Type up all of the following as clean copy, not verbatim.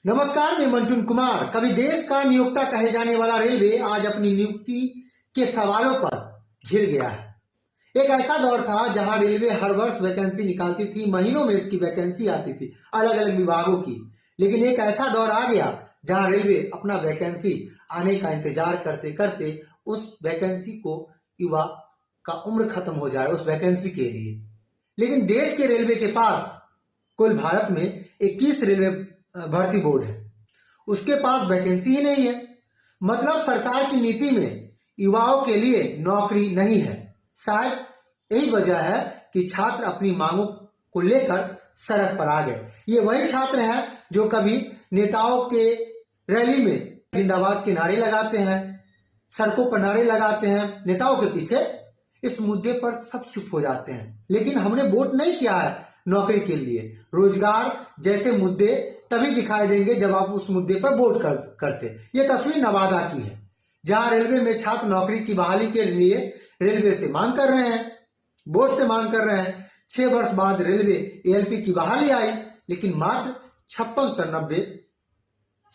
नमस्कार, मैं मंटून कुमार। कभी देश का नियोक्ता कहे जाने वाला रेलवे आज अपनी नियुक्ति के सवालों पर घिर गया है। एक ऐसा दौर था जहां रेलवे हर वर्ष वैकेंसी निकालती थी, महीनों में इसकी वैकेंसी आती थी अलग अलग विभागों की। लेकिन एक ऐसा दौर आ गया जहां रेलवे अपना वैकेंसी आने का इंतजार करते करते उस वैकेंसी को युवा का उम्र खत्म हो जाए उस वैकेंसी के लिए। लेकिन देश के रेलवे के पास कुल भारत में 21 रेलवे भर्ती बोर्ड है, उसके पास वैकेंसी ही नहीं है। मतलब सरकार की नीति में युवाओं के लिए नौकरी नहीं है। शायद यही वजह है कि छात्र अपनी मांगों को लेकर सड़क पर आ गए। ये वही छात्र हैं जो कभी नेताओं के रैली में जिंदाबाद के नारे लगाते हैं, सड़कों पर नारे लगाते हैं नेताओं के पीछे। इस मुद्दे पर सब चुप हो जाते हैं। लेकिन हमने वोट नहीं किया है नौकरी के लिए। रोजगार जैसे मुद्दे तभी दिखाई देंगे जब आप उस मुद्दे पर वोट करते। ये तस्वीर नवादा की है, जहां रेलवे में छात्र नौकरी की बहाली के लिए रेलवे से मांग कर रहे हैं, बोर्ड से मांग कर रहे हैं। 6 वर्ष बाद रेलवे एएलपी की बहाली आई, लेकिन मात्र 5690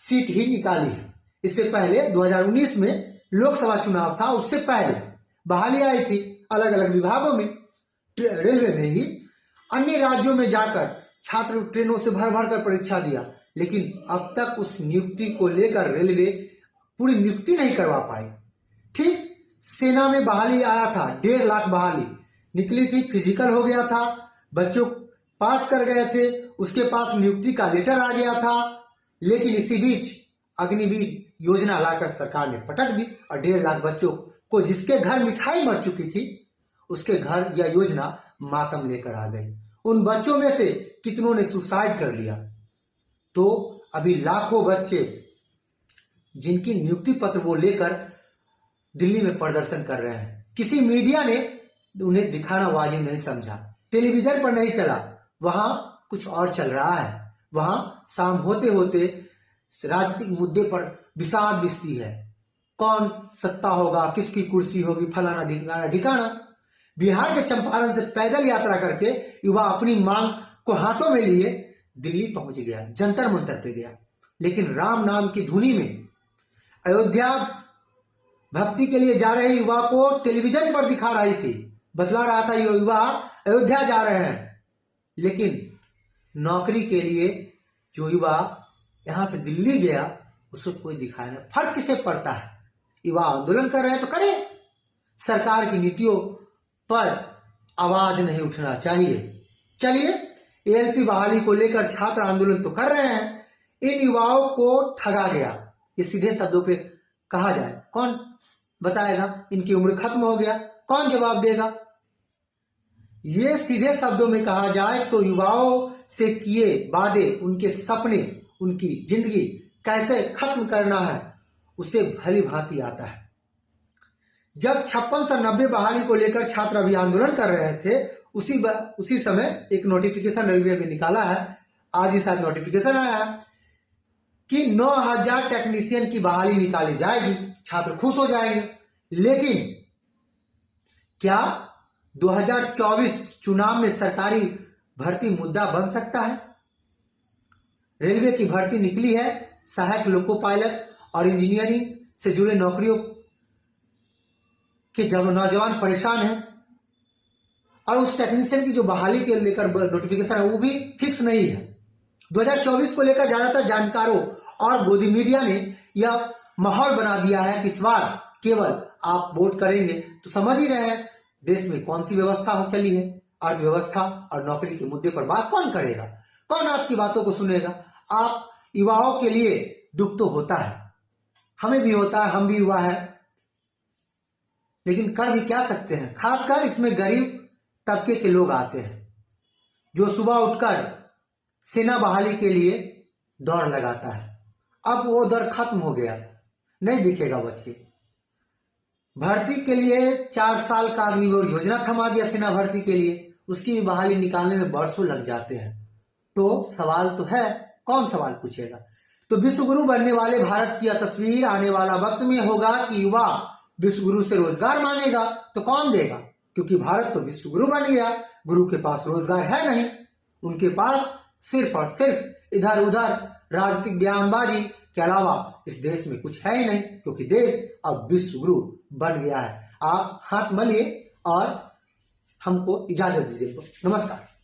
सीट ही निकाली है। इससे पहले 2019 में लोकसभा चुनाव था, उससे पहले बहाली आई थी अलग अलग विभागों में, रेलवे में ही। अन्य राज्यों में जाकर छात्र ट्रेनों से भर भर कर परीक्षा दिया, लेकिन अब तक उस नियुक्ति को लेकर रेलवे पूरी नियुक्ति नहीं करवा पाई। ठीक सेना में बहाली आया था, 1.5 लाख बहाली निकली थी, फिजिकल हो गया था, बच्चों पास कर गए थे, उसके पास नियुक्ति का लेटर आ गया था। लेकिन इसी बीच अग्निवीर योजना लाकर सरकार ने पटक दी और 1.5 लाख बच्चों को, जिसके घर मिठाई मर चुकी थी, उसके घर यह योजना मातम लेकर आ गई। उन बच्चों में से कितनों ने सुसाइड कर लिया। तो अभी लाखों बच्चे जिनकी नियुक्ति पत्र वो लेकर दिल्ली में प्रदर्शन कर रहे हैं, किसी मीडिया ने उन्हें दिखाना वाजिब नहीं समझा, टेलीविजन पर नहीं चला, वहां कुछ और चल रहा है। वहां शाम होते होते राजनीतिक मुद्दे पर विषाद बिस्ती है, कौन सत्ता होगा, किसकी कुर्सी होगी, फलाना ढिकाना ढिकाना। बिहार के चंपारण से पैदल यात्रा करके युवा अपनी मांग को हाथों में लिए दिल्ली पहुंच गया, जंतर मंतर पे गया। लेकिन राम नाम की धुनी में अयोध्या भक्ति के लिए जा रहे युवा को टेलीविजन पर दिखा रही थी, बतला रहा था ये युवा अयोध्या जा रहे हैं। लेकिन नौकरी के लिए जो युवा यहां से दिल्ली गया, उसको कोई दिखाया नहीं। फर्क किसे पड़ता है? युवा आंदोलन कर रहे हैं तो करें, सरकार की नीतियों पर आवाज नहीं उठना चाहिए। चलिए, एएलपी बहाली को लेकर छात्र आंदोलन तो कर रहे हैं, इन युवाओं को ठगा गया, ये सीधे शब्दों पे कहा जाए, कौन बताएगा? इनकी उम्र खत्म हो गया, कौन जवाब देगा? ये सीधे शब्दों में कहा जाए तो युवाओं से किए वादे, उनके सपने, उनकी जिंदगी कैसे खत्म करना है, उसे भली भांति आता है। जब 5690 बहाली को लेकर छात्र अभी आंदोलन कर रहे थे, उसी समय एक नोटिफिकेशन रेलवे में निकाला है, आज ही शायद नोटिफिकेशन आया है कि 9000 टेक्नीशियन की बहाली निकाली जाएगी, छात्र खुश हो जाएंगे। लेकिन क्या 2024 चुनाव में सरकारी भर्ती मुद्दा बन सकता है? रेलवे की भर्ती निकली है, सहायक लोको पायलट और इंजीनियरिंग से जुड़े नौकरियों के जब नौजवान परेशान हैं, और उस टेक्नीशियन की जो बहाली के लेकर नोटिफिकेशन है वो भी फिक्स नहीं है। 2024 को लेकर ज्यादातर जानकारों और गोदी मीडिया ने यह माहौल बना दिया है कि इस बार केवल आप वोट करेंगे तो समझ ही रहे हैं देश में कौन सी व्यवस्था हो चली है। अर्थव्यवस्था और नौकरी के मुद्दे पर बात कौन करेगा, कौन आपकी बातों को सुनेगा? आप युवाओं के लिए दुख तो होता है, हमें भी होता है, हम भी युवा है, लेकिन कर भी क्या सकते हैं? खासकर इसमें गरीब तबके के लोग आते हैं, जो सुबह उठकर सेना बहाली के लिए दौड़ लगाता है। अब वो दौड़ खत्म हो गया, नहीं दिखेगा बच्चे। भर्ती के लिए 4 साल का अग्निवीर योजना थमा दिया सेना भर्ती के लिए, उसकी भी बहाली निकालने में बरसों लग जाते हैं। तो सवाल तो है, कौन सवाल पूछेगा? तो विश्वगुरु बनने वाले भारत की यह तस्वीर आने वाला वक्त में होगा कि युवा विश्वगुरु से रोजगार मांगेगा तो कौन देगा? क्योंकि भारत तो विश्वगुरु बन गया, गुरु के पास रोजगार है नहीं, उनके पास सिर्फ और सिर्फ इधर उधर राजनीतिक बयानबाजी के अलावा इस देश में कुछ है ही नहीं, क्योंकि देश अब विश्व गुरु बन गया है। आप हाथ मलिए और हमको इजाजत दीजिए। नमस्कार।